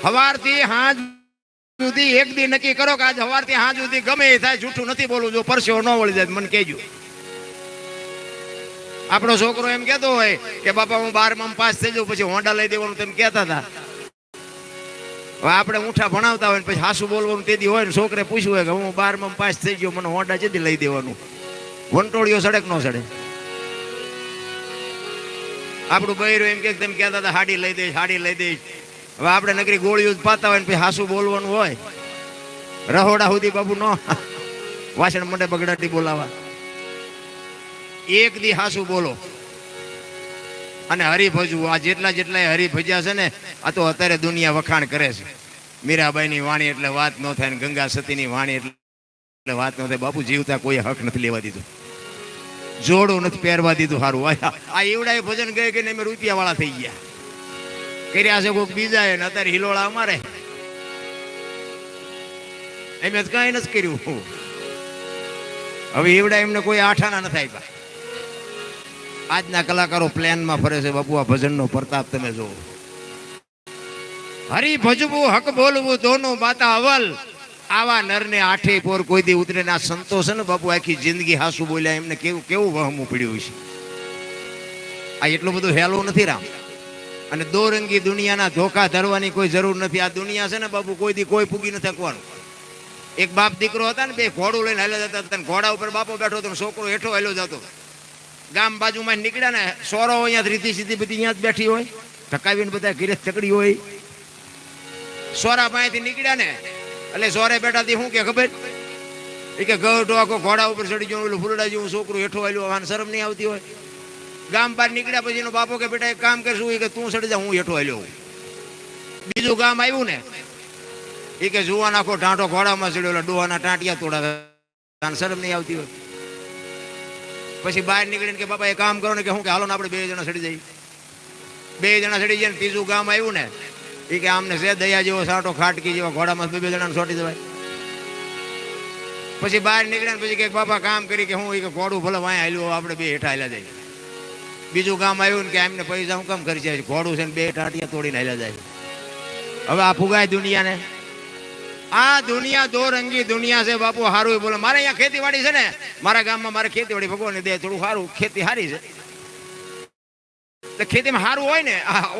સવારથી સાંજ સુધી એક દી નક્કી કરો કે આજ સવારથી સાંજ સુધી ગમે એ થાય જૂઠું નથી બોલવું, જો પરસેવો ન વળી જાય મને કહેજો. આપણો છોકરો એમ કેતો હોય કે બાપા હું 12માં પાસ થઈ જાઉં પછી હોન્ડા લઈ દેવાનું તેમ કહેતા હતા. હવે આપણે ઊંઠા ભણાવતા હોય પછી હાસુ બોલવાનું તેથી હોય ને છોકરે પૂછ્યું હોય કે હું 12માં પાસ થઈ ગયો મને હોન્ડા જેથી લઈ દેવાનું, વંટોળીઓ સડક ન સડે. આપણું બૈરું એમ કે તેમ કહેતા હતા હાડી લઈ દઈશ હાડી લઈ દઈશ. હવે આપણે નકરી ગોળીઓ પાતા હોય ને પછી હાસુ બોલવાનું હોય, રહોડા સુધી બાબુ નો વાસણ મંડે બગડાટી બોલાવા. એક દી હાસુ બોલો અને હરિભજવું. આ જેટલા જેટલા હરિભજ્યા છે ને આ તો અત્યારે દુનિયા વખાણ કરે છે. મીરાબાઈની વાણી એટલે વાત ન થાય ને ગંગા સતીની વાણી એટલે વાત ન થાય. બાપુ જીવતા કોઈ હક નથી લેવા દીધું, જોડું નથી પહેરવા દીધું. સારું આ એવડાય ભજન ગયે કે અમે રૂપિયા વાળા થઈ ગયા, કર્યા છે કોઈક બીજા ને અત્યારે હિલોળા અમારે એમ જ કઈ નથી કર્યું. હવે એવડા એમને કોઈ આઠાના નથી આપ્યા. આજના કલાકારો પ્લેનમાં ફરે છે બાપુ. આ ભજનનો પ્રતાપ તમે જુઓ. હરી ભજવું હક બોલવું દોનું બાતા અવલ. આવા નરને આઠે પોર કોઈ દી ઉતરે ના સંતોષ છે ને બાપુ. આખી જિંદગી હાસુ બોલ્યા એમને કેવું કેવું વહમું પડ્યું છે. આ એટલું બધું હેલું નથી રામ. અને દોરંગી દુનિયાના ધોકા ધરવાની કોઈ જરૂર નથી. આ દુનિયા છે ને બાપુ કોઈ દી કોઈ પૂગી નથી શકવાનું. એક બાપ દીકરો હતા ને, બે ઘોડું લઈને હાલ્યા જતા હતા. ઘોડા ઉપર બાપો બેઠો હતો, છોકરો હેઠો હાલ્યો જતો. ગામ બાજુમાં નીકળ્યા ને સોરો અહીંયા રીધી સીધી બધી અહીંયા જ બેઠી હોય, ઢકાવીને બધા ઘીરે ચકડી હોય. સોરા પાસેથી નીકળ્યા ને એટલે સોરે બેઠાથી શું કે ખબર એ કે ગઢો આખો ઘોડા ઉપર ચડી ગયો, ઓલું ફૂલડા જેવું છોકરું હેઠો હાલ્યો. આને શરમ નહીં આવતી હોય. ગામ બહાર નીકળ્યા પછી એનો બાપો કે બેટા એક કામ કરશું એ કે તું ચડી જા, હું હેઠો હાલ્યો. બીજું ગામ આવ્યું ને એ કે જુવાન આખો ટાંટો ઘોડામાં ચડ્યો, ડોહાના ટાંટિયા તોડા, શરમ નહીં આવતી હોય. પછી બહાર નીકળીને કે બાપા એ કામ કરો ને કે હું કે હાલો ને આપણે 2 જણા ચડી જઈએ. 2 જણા ચડી જાય ને ત્રીજું ગામ આવ્યું ને એ કે આમને છે દયા જેવો સાંટો ખાટકી જેવો ઘોડામાં 2 જણાને છોડી દેવાય. પછી બહાર નીકળ્યા ને પછી કે બાપા કામ કરી કે હું કે ઘોડું ભલે વાંય હાલ્યું, આપણે 2 હેઠા હાલ્યા જાય. બીજું ગામ આવ્યું ને કે એમને પૈસા હું કામ કરી જાય, ઘોડું છે ને 2 ટાંટિયા તોડીને હાલ્યા જાય. હવે આ ફુગાય દુનિયાને. આ દુનિયા દોરંગી દુનિયા છે બાપુ. સારું બોલો. મારે અહીંયા ખેતીવાડી છે ને, મારા ગામમાં મારે ખેતીવાડી ભગવાન દે થોડું સારું, ખેતી સારી છે. ખેતીમાં સારું હોય ને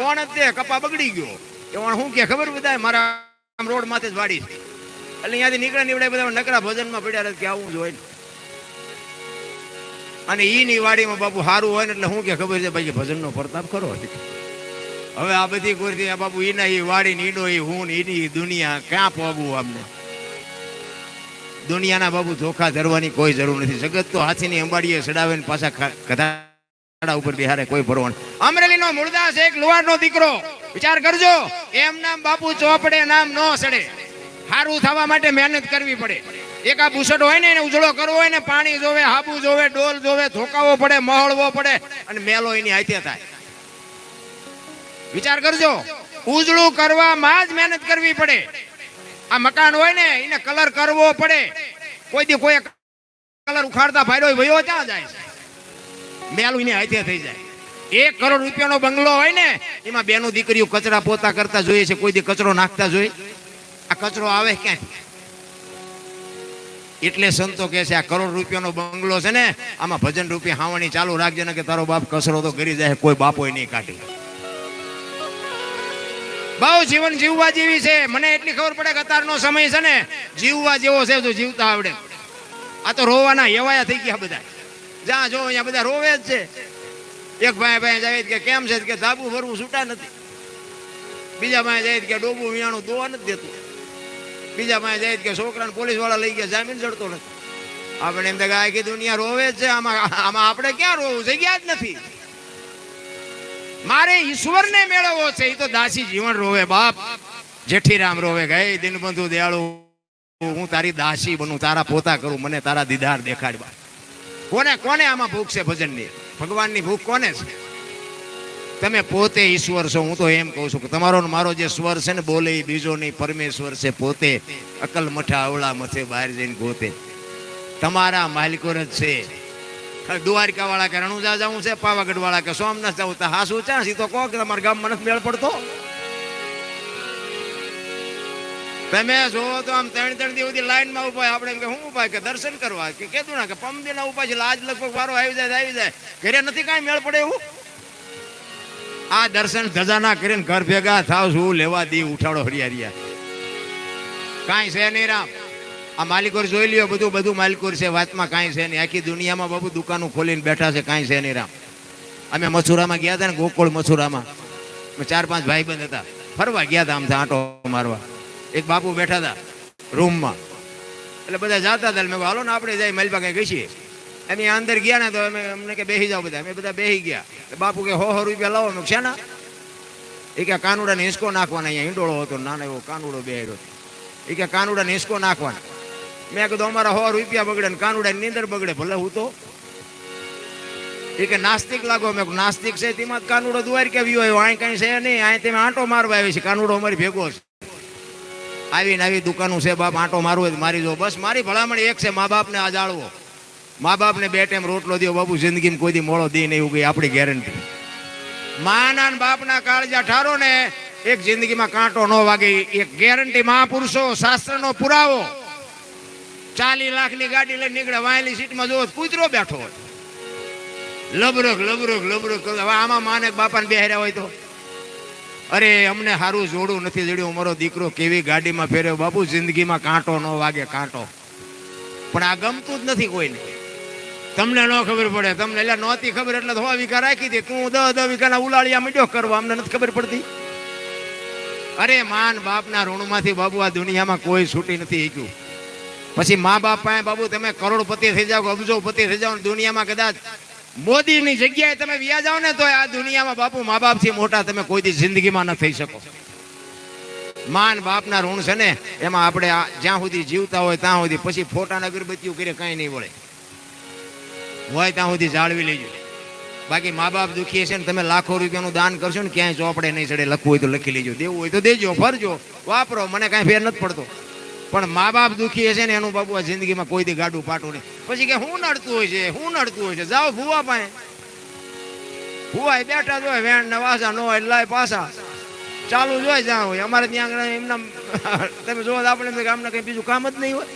ઓણ જ દે. કપા બગડી ગયો એ ઓણ શું કે ખબર બધા મારા રોડ માથે જ વાડી છે. એટલે અહીંયાથી નીકળે નીવડે બધા નકરા ભજનમાં પડ્યા રહે કે આવું જ હોય. અને ઈની વાડીમાં બાપુ સારું હોય ને એટલે શું કે ખબર છે ભાઈ ભજનનો પ્રતાપ ખરો. હવે આ બધી કોઈ બાપુ ઈના ઈ વાડી ને ઈનો ઈ હું ઈની દુનિયા ક્યાં પોગવું? અમને દુનિયાના બાપુ ધોખા ધરવાની કોઈ જરૂર નથી. જગત તો હાથીની અંબાડીએ ચડાવે ને પાછા ગધા ઉપર બિહારે કોઈ ભરવાનું. અમરેલીનો મૂળદાસ એક લુહારનો દીકરો, વિચાર કરજો. એમ નામ બાપુ ચોપડે નામ નો સડે. સારું થવા માટે મહેનત કરવી પડે. એક આ બુસટ હોય ને એને ઉજળો કરવો હોય ને પાણી જોવે, હાબુ જોવે, ડોલ જોવે, ધોકાવો પડે, મહળવો પડે અને મેલો એની હાથે થાય. વિચાર કરજો. ઉજળું કરવામાં જ મહેનત કરવી પડે. આ મકાન હોય ને એને કલર કરવો પડે. કોઈ દી કોઈ કલર ઉખાડતા ફાયદો ભયો ક્યાં જાય? મેલું એને હાથે થઈ જાય. 1 કરોડ રૂપિયાનો બંગલો હોય ને એમાં બેનો દીકરીઓ કચરા પોતા કરતા જોઈએ છે, કોઈ દી કચરો નાખતા જોઈએ? આ કચરો આવે ક્યાંથી? એટલે સંતો કહે છે આ કરોડ રૂપિયાનો બંગલો છે ને આમાં ભજન રૂપી હાવણી ચાલુ રાખજે ને કે તારો બાપ કચરો તો કરી જાય, કોઈ બાપોય નહીં કાઢી. બહુ જીવન જીવવા જેવી છે. મને એટલી ખબર પડે કે અત્યારનો સમય છે ને જીવવા જેવો છે, જો જીવતા આવડે. આ તો રોવાના એવાયા થઈ ગયા બધા. જ્યાં જો અહીંયા બધા રોવે જ છે. એક ભાઈ જાય કે કેમ છે કે ધાબુ ભરવું છૂટા નથી. બીજા ભાઈ જાય કે ડોબું વિયાણું દોવા નથી દેતું. બીજા ભાઈ જાય કે છોકરાને પોલીસ વાળા લઈ ગયા જામીન ચડતો નથી. આપણે એમ કે આખી દુનિયા રોવે જ છે. આમાં આપણે ક્યાં રોવું? જગ્યા જ નથી. મારે ઈશ્વરને મેળવવો છે. એ તો દાસી જીવન રોવે બાપ. જેઠીરામ રોવે કે હે દિનબંધુ દયાળુ, હું તારી દાસી બનું, તારા પોતા કરું, મને તારા દીદાર દેખાડ. કોને કોને આમાં ભૂખ છે ભજનની? ભગવાનની ભૂખ કોને છે? તમે પોતે ઈશ્વર છો. હું તો એમ કહું છું કે તમારો મારો જે સ્વર છે ને બોલે એ બીજો નહીં, પરમેશ્વર છે પોતે. અકલ મઠા અવળા મથે બહાર જઈને ગોતે. તમારા માલિકો જ છે. દ્વારકા વાળા કે રણુજા જવું છે, પાવાગઢ વાળા કે સોમનાથ જવું, તો હાસુ ચા સી તો કહો કે તમારા ગામમાં નથી મેળ પડતો. તમે જોવો તો આમ 3-3 દિવસ સુધી લાઈનમાં ઉભા. આપણે એમ કે શું ઉભા કે દર્શન કરવા કે કીધું ના કે પમદીના ઉભા છે. આજ લગભગ વારો આવી જાય. ઘરે નથી કાંઈ મેળ પડે એવું. આ દર્શન ધજાના કરીને ઘર ભેગા થાવ શું લેવા દી ઉઠાડો હરિયારિયા કાંઈ છે નહીં રામ. આ માલિકોર જોઈ લ્યો, બધું માલિકોર છે, વાતમાં કાંઈ છે નહીં. આખી દુનિયામાં બાબુ દુકાનો ખોલીને બેઠા છે, કાંઈ છે નહીં રામ. અમે મથુરામાં ગયા હતા ને, ગોકુળ મથુરામાં 4-5 ભાઈબંધ હતા, ફરવા ગયા હતા આમથી આંટો મારવા. એક બાપુ બેઠા હતા રૂમમાં, એટલે બધા જાતા હતા. મેં હાલો ને આપણે જાય મલબા કઈ ગઈ. અમે અંદર ગયા ને તો અમને કે બેસી જાઓ બધા. અમે બધા બેસી ગયા. બાપુ કે 100 રૂપિયા લાવો. મેં છે ને એ કે કાનુડાને હિંચકો નાખવાના. અહીંયા ઈંડોળો હતો, નાનો એવો કાનુડો બેહ્યો. એ કે કાનુડાને હિંચકો નાખવાના. મેં કીધું અમારા 100 રૂપિયા બગડે ને કાનુડાની નીંદર બગડે, ભલે હું તો. એ કે નાસ્તિક લાગો. મેં નાસ્તિક છે તેમાં કાનુડો દુવારી કે આવ્યો હોય, અહીં કઈ છે નહીં. અહીં તમે આંટો મારવા આવી છે, કાનુડો અમારી ભેગો છે. આવીને આવી દુકાનો છે બાપ, આંટો મારવો હોય મારી જો. બસ મારી ભલામણ એક છે, મા બાપને આ જાળવો. મા બાપને 2 ટાઈમ રોટલો દો બાપુ. જિંદગીમાં કોઈ દી મોળો દે નહીં, એવું કઈ આપણી ગેરંટી. માના બાપના કાળજા ઠારો ને એક જિંદગીમાં કાંટો ન વાગે, એક ગેરંટી. મહાપુરુષો શાસ્ત્રનો પુરાવો. 40 લાખની ગાડી લઈને નીકળે, વાયેલી સીટમાં જોવો કૂતરો બેઠો હોય, લબરક. હવે આમાં માને બાપાને બેહર્યા હોય તો અરે અમને સારું જોડું નથી જડ્યું, મારો દીકરો કેવી ગાડીમાં ફેર્યો. બાપુ જિંદગીમાં કાંટો ન વાગે, કાંટો. પણ આ ગમતું જ નથી કોઈને. તમને ન ખબર પડે. તમને એટલે નહોતી ખબર એટલે 100 વીઘા રાખી દે. તું 10 વીઘાના ઉલાળિયા મીડ્યો કરવા, અમને નથી ખબર પડતી. અરે માન બાપના ઋણમાંથી બાબુ આ દુનિયામાં કોઈ છૂટી નથી શક્યું. પછી મા બાપ પાસે બાબુ તમે કરોડપતિ થઈ જાઓ, અબજોપતિ થઈ જાઓ, દુનિયામાં કદાચ મોદીની જગ્યાએ તમે વ્યા જાઓ ને તો આ દુનિયામાં બાપુ મા બાપથી મોટા તમે કોઈ દી જિંદગીમાં ન થઈ શકો. માન બાપના ઋણ છે ને એમાં આપણે જ્યાં સુધી જીવતા હોય ત્યાં સુધી, પછી ફોટાના અગરબત્તીઓ કરે કાંઈ નહીં વળે હોય ત્યાં સુધી જાળવી લેજો. બાકી મા બાપ દુખી છે ને તમે લાખો રૂપિયાનું દાન કરશો ને ક્યાંય ચોપડે નહીં ચડે. લખવું હોય તો લખી લેજો, દેવું હોય તો દેજો, ફરજો, વાપરો, મને કાંઈ ફેર નથી પડતો. પણ મા બાપ દુખી છે ને એનું બાબુ આ જિંદગીમાં કોઈ દી ગાડું પાટું નહીં. પછી કે હું નડતું હોય છે, જાઓ ભૂવા પાસે. ભૂવા બેઠા જ હોય, વેણ ને વાસા ન હોય લાય પાસા ચાલુ જ હોય. જ્યાં હોય અમારે ત્યાં એમના તમે જોવો આપણે ગામના કઈ બીજું કામ જ નહીં હોય.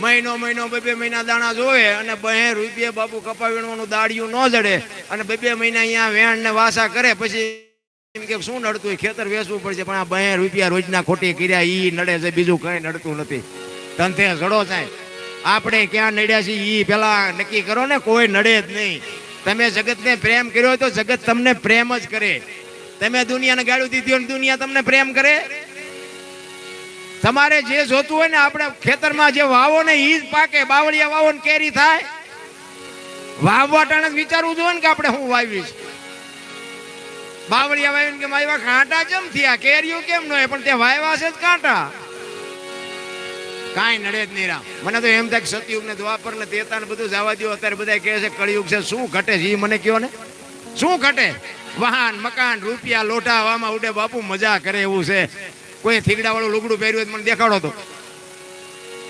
મહિનો 2 મહિના દાણા જોવે અને 2 રૂપિયા બાપુ કપા વીણવાનું દાડિયું ન જડે અને 2 મહિના અહીંયા વેણ ને વાસા કરે. પછી એમ કે શું નડતું હોય, ખેતર વેચવું પડશે. પણ આ 2 રૂપિયા રોજના ખોટી કર્યા ઈ નડે છે, બીજું કઈ નડતું નથી. તંતે જડો થાય. આપણે ક્યાં નડ્યા છીએ ઈ પેલા નક્કી કરો ને. કોઈ નડે જ નહીં. તમે જગતને પ્રેમ કર્યો હોય તો જગત તમને પ્રેમ જ કરે. તમે દુનિયાને ગાળું દીધી હોય દુનિયા તમને પ્રેમ કરે. તમારે જે જોતું હોય ને આપણે ખેતરમાં જે વાવો ને ઈ જ પાકે. બાવળિયા વાવો ને કેરી થાય. વાવવા ટાણે વિચારવું જોઈએ ને કે આપણે શું વાવીશ. બાવળિયા વાવીને કે માયવા કાંટા કેમ થયા, કેરીઓ કેમ ન હોય, પણ તે વાયવા છે જ કાંટા. કાંઈ નડે જ નહીં રામ. મને તો એમ થાય કે સતયુગ ને દ્વાપર ને ત્રેતા ને બધું જવા દો. અત્યારે બધા કહે છે કળિયુગ છે. શું ઘટે છે એ મને કયો ને. શું ઘટે? વાહન, મકાન, રૂપિયા, લોટા વામાં ઉડે. બાપુ મજા કરે એવું છે. કોઈ થીગડા વાળું લુગડું પહેર્યું મને દેખાડો તો.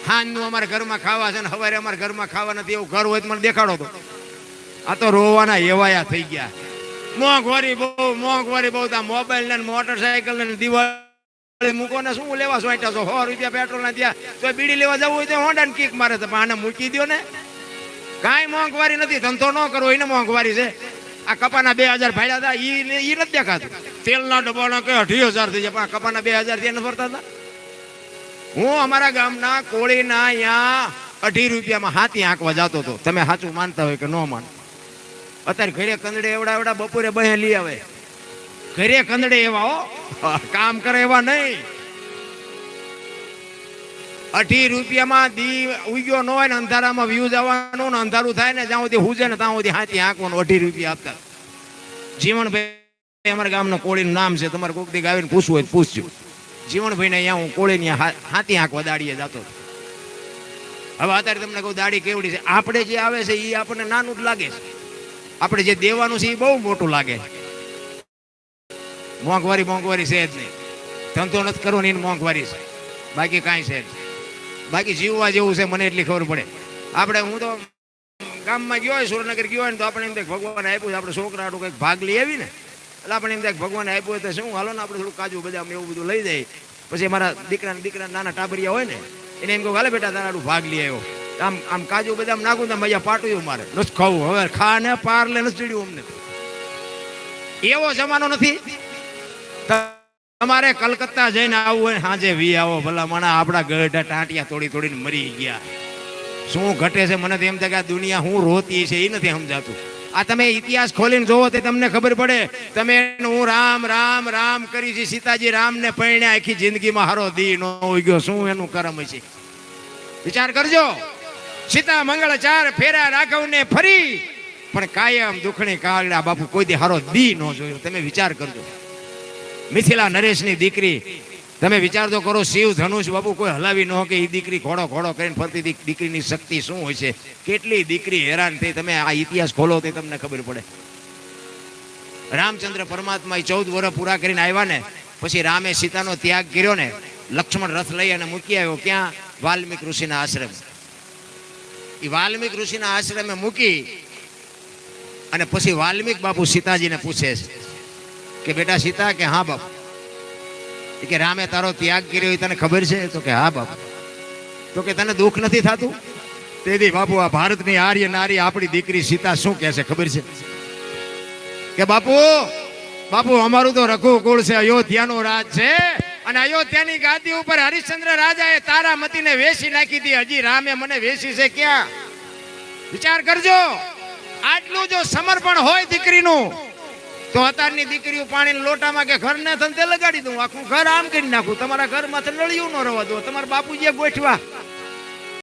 હાંજનું અમારે ઘરમાં ખાવા છે ને સવારે અમારે ઘરમાં ખાવા નથી એવું ઘર હોય તો મને દેખાડો તો. આ તો રોવાના એવાયા થઈ ગયા. મોંઘવારી બહુ. આ મોબાઈલ ને મોટરસાયકલ ને દિવાળી મૂકો ને શું લેવા સોંટ્યા છો. 100 રૂપિયા પેટ્રોલ ના ત્યાં તો બીડી લેવા જવું હોય તો હોન્ડા ને કિક મારે. તો આને મૂકી દો ને. કાંઈ મોંઘવારી નથી. ધંધો ન કરવો એને મોંઘવારી છે. આ કપાના 2000 ભાડ્યા હતા ઈ નથી દેખાતું. તેલના ડબ્બાના કે 28000 થઈ જાય, પણ કપાના 2000 થી નથી ભરતા હતા. હું અમારા ગામના કોળીના અહીંયા 2.5 રૂપિયામાં હાથી આંકવા જતો હતો. તમે સાચું માનતા હોય કે ન માનો. અત્યારે ઘરે કંદડે એવડા બપોરે બહે લઈ આવે. ઘરે કંદડે એવા હો, કામ કરે એવા નહીં. 2.5 રૂપિયામાં દી ઉગ્યો ન હોય ને અંધારામાં વ્યૂ જવાનું ને અંધારું થાય ને જ્યાં સુધી હુજે ને ત્યાં સુધી હાથી આંકવાનું. 2.5 રૂપિયા આપતા. જીવનભાઈ અમારા ગામના કોળીનું નામ છે. તમારે કોઈક દી આવીને પૂછવું હોય તો પૂછજો. જીવનભાઈ ને અહીંયા હું કોળીની હાથી આંકવા દાડીએ જતો. હવે અત્યારે તમને કહું દાડી કેવડી છે. આપણે જે આવે છે એ આપણને નાનું જ લાગે છે. આપણે જે દેવાનું છે એ બહુ મોટું લાગે. મોંઘવારી છે જ નહીં. ધંધો નથી કરવો ને એની મોંઘવારી છે. બાકી કાંઈ છે. બાકી જીવવા જેવું છે મને એટલી ખબર પડે. આપણે હું તો ગામમાં ગયો હોય, સુરનગર ગયો હોય ને તો આપણે એમ થાય ભગવાન આપ્યું છે. આપણે છોકરા હાટું કંઈક ભાગ લઈ આવી ને એટલે આપણે એમ થાય ભગવાન આપ્યું હોય તો શું હાલો ને આપણે થોડું કાજુ બદામ એવું બધું લઈ જાય. પછી મારા દીકરા નાના ટાબરિયા હોય ને એને એમ કહું હાલે બેટા તારાડું ભાગ લઈ આવ્યો. આમ આમ કાજુ બદામ નાખું તો મજા પાટું મારે નથી ખાવું. હવે ખા ને પાર લે નથી ચડ્યું અમને. એવો જમાનો નથી. તમારે કલકત્તા જઈને આવવું હોય સાંજે વી આવો ભલા માણા. આપણા ગઢા ટાંટિયા તોડીને મરી ગયા. શું ઘટે છે મને તો એમ થાય કે આ દુનિયા હું રોતી છે એ નથી સમજાતું. આ તમે ઇતિહાસ ખોલીને જોવો તો તમને ખબર પડે. તમે હું રામ રામ રામ કરી છે. સીતાજી રામને પરણ્યા આખી જિંદગીમાં હારો દી ન ઉગ્યો. શું એનું કર્મ છે વિચાર કરજો. સીતા મંગળ 4 ફેરા રાઘવને ફરી પણ કાયમ દુખણી કાગડા બાપુ કોઈ દી હારો દી ન જોયો. તમે વિચાર કરજો. મિથિલા નરેશની દીકરી તમે વિચાર તો કરો. શિવ ધનુષ બાપુ કોઈ હલાવી ન કે એ દીકરી ઘોડો કરીને ફરતી દીકરીની શક્તિ શું હોય છે. કેટલી દીકરી હેરાન થઈ. તમે આ ઇતિહાસ ખોલો તો તમને ખબર પડે. રામચંદ્ર પરમાત્મા 14 વર્ષ પૂરા કરીને આવ્યા ને પછી રામે સીતાનો ત્યાગ કર્યો ને. લક્ષ્મણ રથ લઈ અને મૂકી આવ્યો ક્યાં? વાલ્મીક ઋષિના આશ્રમ. એ વાલ્મીક ઋષિના આશ્રમે મૂકી અને પછી વાલ્મીક બાપુ સીતાજીને પૂછે છે કે બેટા સીતા કે હા બાપુ. કે રામે તારો ત્યાગ કર્યો તને ખબર છે? તો કે હા બાપુ. તો કે તને દુઃખ નથી થતું? તેથી બાપુ આ ભારતની આર્ય નારી આપણી દીકરી સીતા શું કહે છે ખબર છે? કે બાપુ અમારું તો રઘુકુળ છે, અયોધ્યાનો રાજ છે અને અયોધ્યાની ગાદી ઉપર હરિશ્ચંદ્ર રાજાએ તારામતીને વેસી નાખી હતી. હજી રામે મને વેસી છે ક્યાં? વિચાર કરજો. આટલું જો સમર્પણ હોય દીકરીનું તો અત્યારની દીકરીઓ પાણીના લોટામાં કે ઘરને ધંધે લગાડી દઉં, આખું ઘર આમ કરી નાખું, તમારા ઘરમાં નળિયું ન રવા દો, તમારા બાપુજીએ ગોઠવા